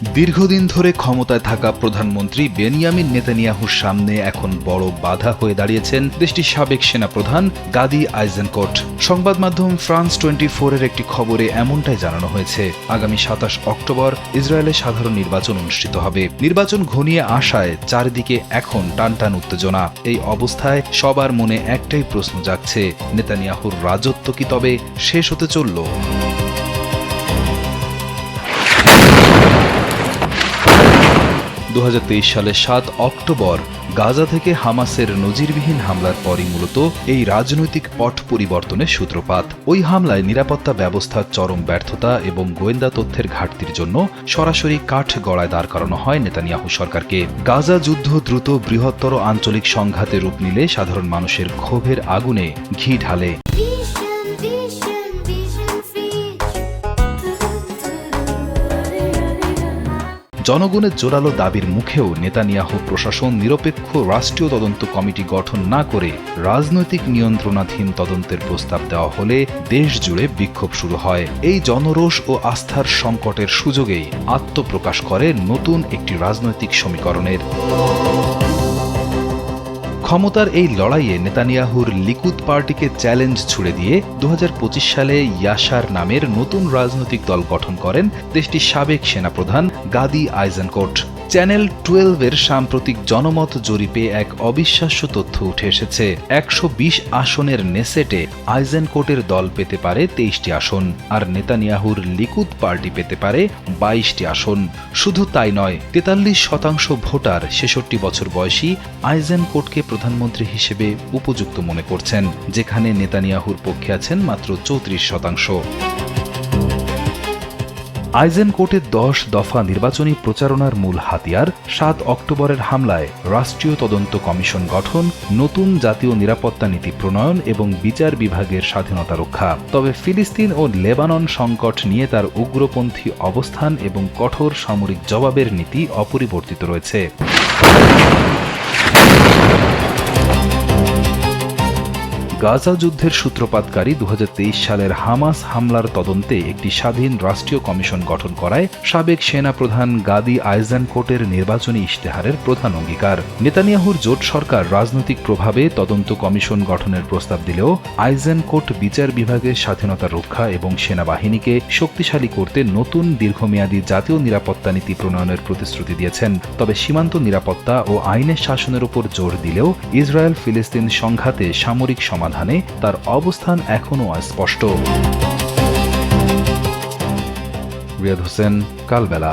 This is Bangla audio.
দীর্ঘদিন ধরে ক্ষমতায় থাকা প্রধানমন্ত্রী বেনিয়ামিন নেতানিয়াহুর সামনে এখন বড় বাধা হয়ে দাঁড়িয়েছেন দেশটির সাবেক সেনাপ্রধান গাদি আইজেনকোট। সংবাদ মাধ্যম ফ্রান্স 24-এর একটি খবরে এমনটাই জানানো হয়েছে। আগামী 27 অক্টোবর ইসরায়েলে সাধারণ নির্বাচন অনুষ্ঠিত হবে। নির্বাচন ঘনিয়ে আসায় চারিদিকে এখন টানটান উত্তেজনা। এই অবস্থায় সবার মনে একটাই প্রশ্ন জাগছে, নেতানিয়াহুর রাজত্ব কি তবে শেষ হতে চলল? 2023 সালের 7 অক্টোবর গাজা থেকে হামাসের নজিরবিহীন হামলার পরই মূলত এই রাজনৈতিক পট পরিবর্তনের সূত্রপাত। ওই হামলায় নিরাপত্তা ব্যবস্থার চরম ব্যর্থতা এবং গোয়েন্দা তথ্যের ঘাটতির জন্য সরাসরি কাঠ গড়ায় দাঁড় করানো হয় নেতানিয়াহু সরকারকে। গাজা যুদ্ধ দ্রুত বৃহত্তর আঞ্চলিক সংঘাতে রূপ নিলে সাধারণ মানুষের ক্ষোভের আগুনে ঘি ঢালে। জনগণের জোরালো দাবির মুখেও নেতানিয়াহু প্রশাসন নিরপেক্ষ রাষ্ট্রীয় তদন্ত কমিটি গঠন না করে রাজনৈতিক নিয়ন্ত্রণাধীন তদন্তের প্রস্তাব দেওয়া হলে দেশ জুড়ে বিক্ষোভ শুরু হয়। এই জনরোষ ও আস্থার সংকটের সুযোগেই আত্মপ্রকাশ করে নতুন একটি রাজনৈতিক সমীকরণের। ক্ষমতার এই লড়াইয়ে নেতানিয়াহুর লিকুদ পার্টিকে চ্যালেঞ্জ ছুড়ে দিয়ে 2025 সালে ইয়াশার নামের নতুন রাজনৈতিক দল গঠন করেন দেশটির সাবেক সেনাপ্রধান গাদি আইজেনকোট। চ্যানেল 12-এর সাম্প্রতিক জনমত জরিপে এক অবিশ্বাস্য তথ্য উঠে এসেছে। 120 আসনের নেসেটে আইজেনকোটের দল পেতে পারে 23টি আসন, আর নেতানিয়াহুর লিকুদ পার্টি পেতে পারে 22টি আসন। শুধু তাই নয়, 43% ভোটার 66 বছর বয়সী আইজেনকোটকে প্রধানমন্ত্রী হিসেবে উপযুক্ত মনে করছেন, যেখানে নেতানিয়াহুর পক্ষে আছেন মাত্র 34%। আইজেনকোটের 10 দফা নির্বাচনী প্রচারণার মূল হাতিয়ার 7 অক্টোবরের হামলায় রাষ্ট্রীয় তদন্ত কমিশন গঠন, নতুন জাতীয় নিরাপত্তা নীতি প্রণয়ন এবং বিচার বিভাগের স্বাধীনতা রক্ষা। তবে ফিলিস্তিন ও লেবানন সংকট নিয়ে তার উগ্রপন্থী অবস্থান এবং কঠোর সামরিক জবাবের নীতি অপরিবর্তিত রয়েছে। গাজা যুদ্ধের সূত্রপাতকারী 2023 সালের হামাস হামলার তদন্তে একটি স্বাধীন রাষ্ট্রীয় কমিশন গঠন করায় সাবেক সেনাপ্রধান গাদি আইজেনকোটের নির্বাচনী ইশতেহারের প্রধান অঙ্গীকার। নেতানিয়াহুর জোট সরকার রাজনৈতিক প্রভাবে তদন্ত কমিশন গঠনের প্রস্তাব দিলেও আইজেনকোট বিচার বিভাগের স্বাধীনতা রক্ষা এবং সেনাবাহিনীকে শক্তিশালী করতে নতুন দীর্ঘমেয়াদী জাতীয় নিরাপত্তা নীতি প্রণয়নের প্রতিশ্রুতি দিয়েছেন। তবে সীমান্ত নিরাপত্তা ও আইনের শাসনের উপর জোর দিলেও ইসরায়েল ফিলিস্তিন সংঘাতে সামরিক সমাধানে তার অবস্থান এখনও অস্পষ্ট। রিয়াদ হোসেন, কালবেলা।